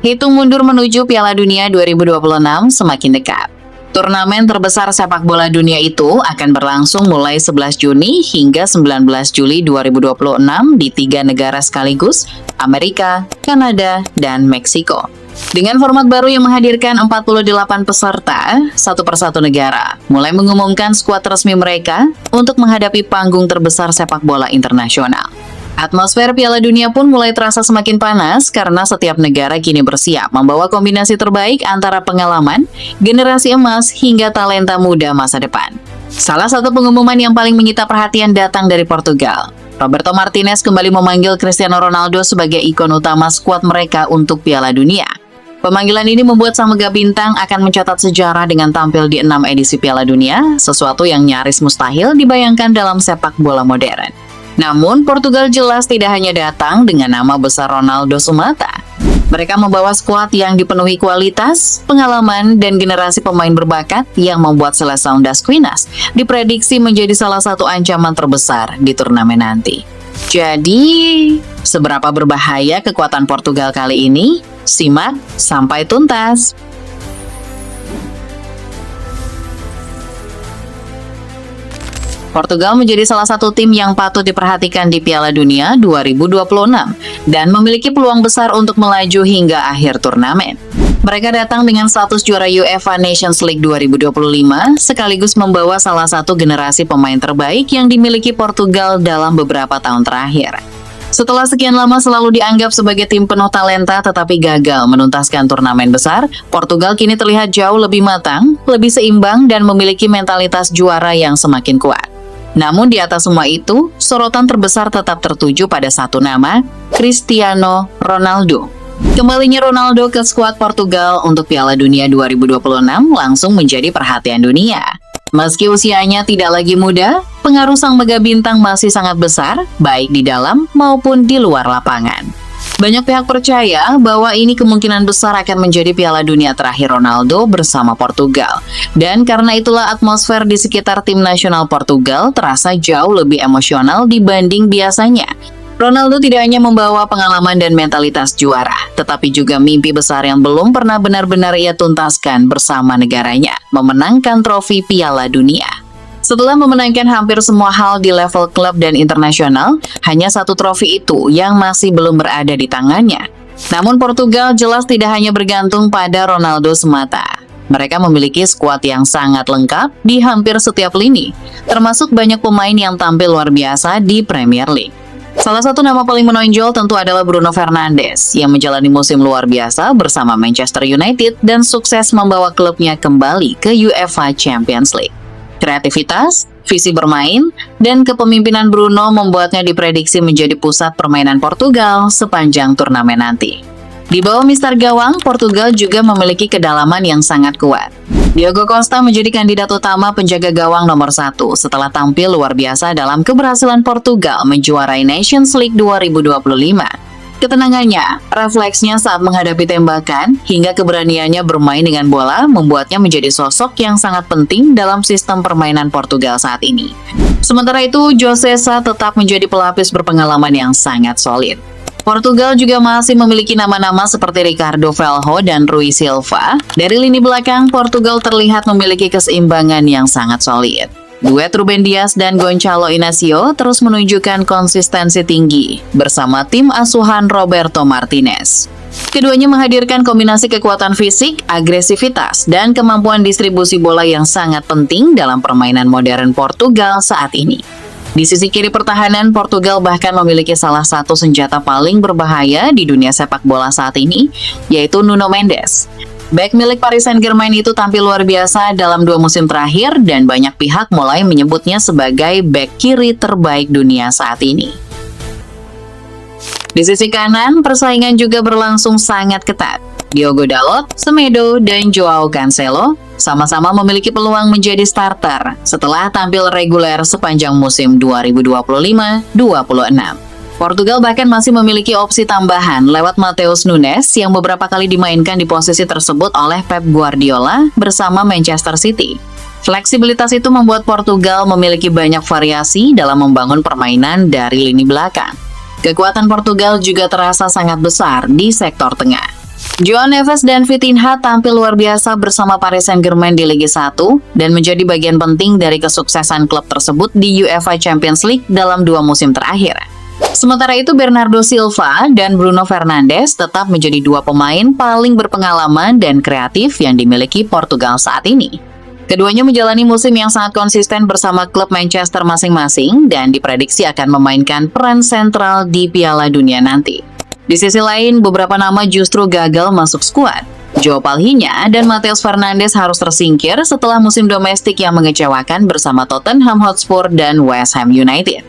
Hitung mundur menuju Piala Dunia 2026 semakin dekat. Turnamen terbesar sepak bola dunia itu akan berlangsung mulai 11 Juni hingga 19 Juli 2026 di 3 negara sekaligus, Amerika, Kanada, dan Meksiko. Dengan format baru yang menghadirkan 48 peserta, satu persatu negara mulai mengumumkan skuad resmi mereka untuk menghadapi panggung terbesar sepak bola internasional. Atmosfer Piala Dunia pun mulai terasa semakin panas karena setiap negara kini bersiap membawa kombinasi terbaik antara pengalaman, generasi emas, hingga talenta muda masa depan. Salah satu pengumuman yang paling menyita perhatian datang dari Portugal. Roberto Martinez kembali memanggil Cristiano Ronaldo sebagai ikon utama skuad mereka untuk Piala Dunia. Pemanggilan ini membuat sang mega bintang akan mencatat sejarah dengan tampil di 6 edisi Piala Dunia, sesuatu yang nyaris mustahil dibayangkan dalam sepak bola modern. Namun, Portugal jelas tidak hanya datang dengan nama besar Ronaldo semata. Mereka membawa skuad yang dipenuhi kualitas, pengalaman, dan generasi pemain berbakat yang membuat Seleção das Quinas diprediksi menjadi salah satu ancaman terbesar di turnamen nanti. Jadi, seberapa berbahaya kekuatan Portugal kali ini? Simak sampai tuntas! Portugal menjadi salah satu tim yang patut diperhatikan di Piala Dunia 2026 dan memiliki peluang besar untuk melaju hingga akhir turnamen. Mereka datang dengan status juara UEFA Nations League 2025 sekaligus membawa salah satu generasi pemain terbaik yang dimiliki Portugal dalam beberapa tahun terakhir. Setelah sekian lama selalu dianggap sebagai tim penuh talenta tetapi gagal menuntaskan turnamen besar, Portugal kini terlihat jauh lebih matang, lebih seimbang, dan memiliki mentalitas juara yang semakin kuat. Namun di atas semua itu, sorotan terbesar tetap tertuju pada satu nama, Cristiano Ronaldo. Kembalinya Ronaldo ke skuad Portugal untuk Piala Dunia 2026 langsung menjadi perhatian dunia. Meski usianya tidak lagi muda, pengaruh sang mega bintang masih sangat besar, baik di dalam maupun di luar lapangan. Banyak pihak percaya bahwa ini kemungkinan besar akan menjadi Piala Dunia terakhir Ronaldo bersama Portugal. Dan karena itulah atmosfer di sekitar tim nasional Portugal terasa jauh lebih emosional dibanding biasanya. Ronaldo tidak hanya membawa pengalaman dan mentalitas juara, tetapi juga mimpi besar yang belum pernah benar-benar ia tuntaskan bersama negaranya, memenangkan trofi Piala Dunia. Setelah memenangkan hampir semua hal di level klub dan internasional, hanya satu trofi itu yang masih belum berada di tangannya. Namun Portugal jelas tidak hanya bergantung pada Ronaldo semata. Mereka memiliki skuad yang sangat lengkap di hampir setiap lini, termasuk banyak pemain yang tampil luar biasa di Premier League. Salah satu nama paling menonjol tentu adalah Bruno Fernandes yang menjalani musim luar biasa bersama Manchester United dan sukses membawa klubnya kembali ke UEFA Champions League. Kreativitas, visi bermain, dan kepemimpinan Bruno membuatnya diprediksi menjadi pusat permainan Portugal sepanjang turnamen nanti. Di bawah mister gawang, Portugal juga memiliki kedalaman yang sangat kuat. Diogo Costa menjadi kandidat utama penjaga gawang nomor 1 setelah tampil luar biasa dalam keberhasilan Portugal menjuarai Nations League 2025. Ketenangannya, refleksnya saat menghadapi tembakan, hingga keberaniannya bermain dengan bola membuatnya menjadi sosok yang sangat penting dalam sistem permainan Portugal saat ini. Sementara itu, José Sá tetap menjadi pelapis berpengalaman yang sangat solid. Portugal juga masih memiliki nama-nama seperti Ricardo Velho dan Rui Silva. Dari lini belakang, Portugal terlihat memiliki keseimbangan yang sangat solid. Duet Ruben Dias dan Gonçalo Inácio terus menunjukkan konsistensi tinggi bersama tim asuhan Roberto Martinez. Keduanya menghadirkan kombinasi kekuatan fisik, agresivitas, dan kemampuan distribusi bola yang sangat penting dalam permainan modern Portugal saat ini. Di sisi kiri pertahanan, Portugal bahkan memiliki salah satu senjata paling berbahaya di dunia sepak bola saat ini, yaitu Nuno Mendes. Bek milik Paris Saint-Germain itu tampil luar biasa dalam 2 musim terakhir dan banyak pihak mulai menyebutnya sebagai bek kiri terbaik dunia saat ini. Di sisi kanan, persaingan juga berlangsung sangat ketat. Diogo Dalot, Semedo, dan Joao Cancelo sama-sama memiliki peluang menjadi starter setelah tampil reguler sepanjang musim 2025-26. Portugal bahkan masih memiliki opsi tambahan lewat Matheus Nunes yang beberapa kali dimainkan di posisi tersebut oleh Pep Guardiola bersama Manchester City. Fleksibilitas itu membuat Portugal memiliki banyak variasi dalam membangun permainan dari lini belakang. Kekuatan Portugal juga terasa sangat besar di sektor tengah. Joao Neves dan Vitinha tampil luar biasa bersama Paris Saint-Germain di Liga 1 dan menjadi bagian penting dari kesuksesan klub tersebut di UEFA Champions League dalam 2 musim terakhir. Sementara itu, Bernardo Silva dan Bruno Fernandes tetap menjadi 2 pemain paling berpengalaman dan kreatif yang dimiliki Portugal saat ini. Keduanya menjalani musim yang sangat konsisten bersama klub Manchester masing-masing dan diprediksi akan memainkan peran sentral di Piala Dunia nanti. Di sisi lain, beberapa nama justru gagal masuk skuad. Joao Palhinha dan Matheus Fernandes harus tersingkir setelah musim domestik yang mengecewakan bersama Tottenham Hotspur dan West Ham United.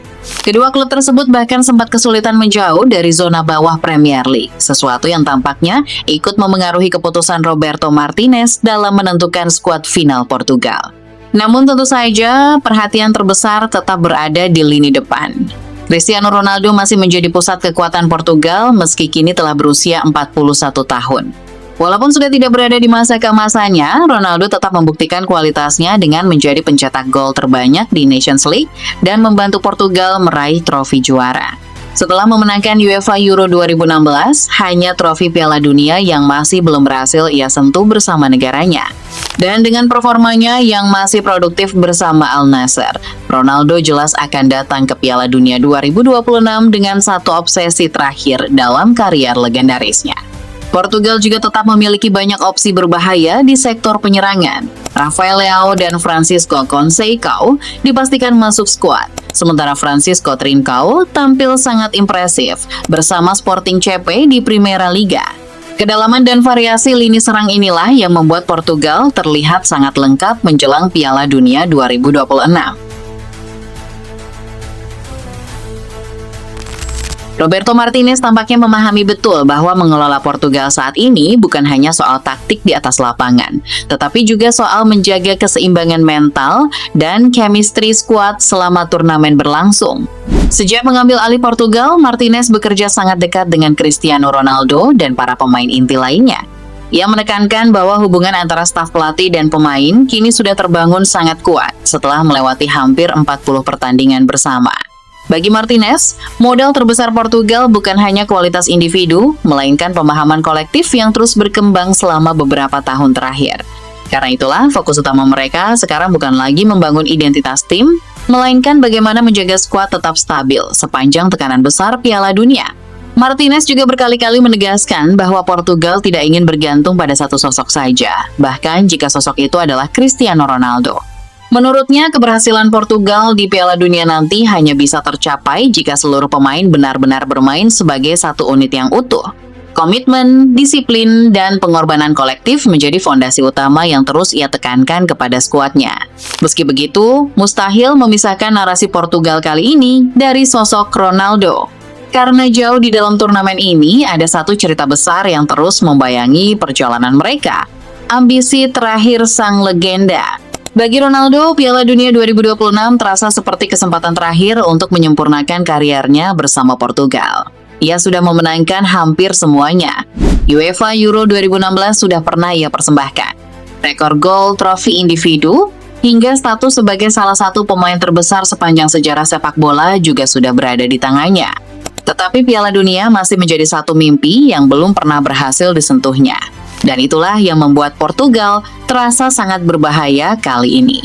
Kedua klub tersebut bahkan sempat kesulitan menjauh dari zona bawah Premier League, sesuatu yang tampaknya ikut memengaruhi keputusan Roberto Martinez dalam menentukan skuad final Portugal. Namun tentu saja, perhatian terbesar tetap berada di lini depan. Cristiano Ronaldo masih menjadi pusat kekuatan Portugal meski kini telah berusia 41 tahun. Walaupun sudah tidak berada di masa keemasannya, Ronaldo tetap membuktikan kualitasnya dengan menjadi pencetak gol terbanyak di Nations League dan membantu Portugal meraih trofi juara. Setelah memenangkan UEFA Euro 2016, hanya trofi Piala Dunia yang masih belum berhasil ia sentuh bersama negaranya. Dan dengan performanya yang masih produktif bersama Al Nassr, Ronaldo jelas akan datang ke Piala Dunia 2026 dengan satu obsesi terakhir dalam karier legendarisnya. Portugal juga tetap memiliki banyak opsi berbahaya di sektor penyerangan. Rafael Leao dan Francisco Conceição dipastikan masuk skuad, sementara Francisco Trincão tampil sangat impresif bersama Sporting CP di Primeira Liga. Kedalaman dan variasi lini serang inilah yang membuat Portugal terlihat sangat lengkap menjelang Piala Dunia 2026. Roberto Martinez tampaknya memahami betul bahwa mengelola Portugal saat ini bukan hanya soal taktik di atas lapangan, tetapi juga soal menjaga keseimbangan mental dan chemistry skuad selama turnamen berlangsung. Sejak mengambil alih Portugal, Martinez bekerja sangat dekat dengan Cristiano Ronaldo dan para pemain inti lainnya. Ia menekankan bahwa hubungan antara staf pelatih dan pemain kini sudah terbangun sangat kuat setelah melewati hampir 40 pertandingan bersama. Bagi Martinez, modal terbesar Portugal bukan hanya kualitas individu, melainkan pemahaman kolektif yang terus berkembang selama beberapa tahun terakhir. Karena itulah, fokus utama mereka sekarang bukan lagi membangun identitas tim, melainkan bagaimana menjaga skuad tetap stabil sepanjang tekanan besar Piala Dunia. Martinez juga berkali-kali menegaskan bahwa Portugal tidak ingin bergantung pada satu sosok saja, bahkan jika sosok itu adalah Cristiano Ronaldo. Menurutnya, keberhasilan Portugal di Piala Dunia nanti hanya bisa tercapai jika seluruh pemain benar-benar bermain sebagai satu unit yang utuh. Komitmen, disiplin, dan pengorbanan kolektif menjadi fondasi utama yang terus ia tekankan kepada skuadnya. Meski begitu, mustahil memisahkan narasi Portugal kali ini dari sosok Ronaldo. Karena jauh di dalam turnamen ini, ada satu cerita besar yang terus membayangi perjalanan mereka. Ambisi terakhir sang legenda. Bagi Ronaldo, Piala Dunia 2026 terasa seperti kesempatan terakhir untuk menyempurnakan kariernya bersama Portugal. Ia sudah memenangkan hampir semuanya. UEFA Euro 2016 sudah pernah ia persembahkan. Rekor gol, trofi individu, hingga status sebagai salah satu pemain terbesar sepanjang sejarah sepak bola juga sudah berada di tangannya. Tetapi Piala Dunia masih menjadi satu mimpi yang belum pernah berhasil disentuhnya. Dan itulah yang membuat Portugal terasa sangat berbahaya kali ini.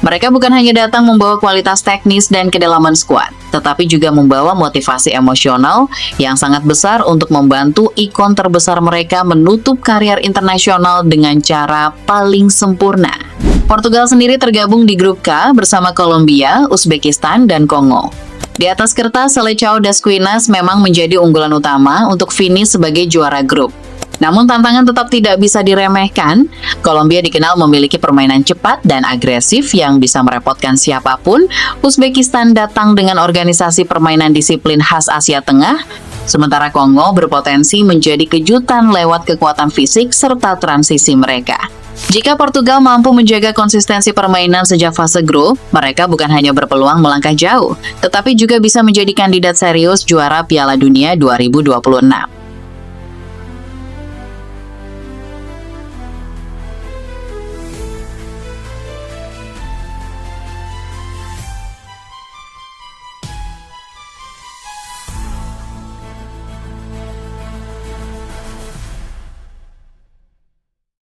Mereka bukan hanya datang membawa kualitas teknis dan kedalaman skuad, tetapi juga membawa motivasi emosional yang sangat besar untuk membantu ikon terbesar mereka menutup karier internasional dengan cara paling sempurna. Portugal sendiri tergabung di grup K bersama Kolombia, Uzbekistan, dan Kongo. Di atas kertas, Seleção das Quinas memang menjadi unggulan utama untuk finish sebagai juara grup. Namun tantangan tetap tidak bisa diremehkan. Kolombia dikenal memiliki permainan cepat dan agresif yang bisa merepotkan siapapun. Uzbekistan datang dengan organisasi permainan disiplin khas Asia Tengah. Sementara Kongo berpotensi menjadi kejutan lewat kekuatan fisik serta transisi mereka. Jika Portugal mampu menjaga konsistensi permainan sejak fase grup, mereka bukan hanya berpeluang melangkah jauh, tetapi juga bisa menjadi kandidat serius juara Piala Dunia 2026.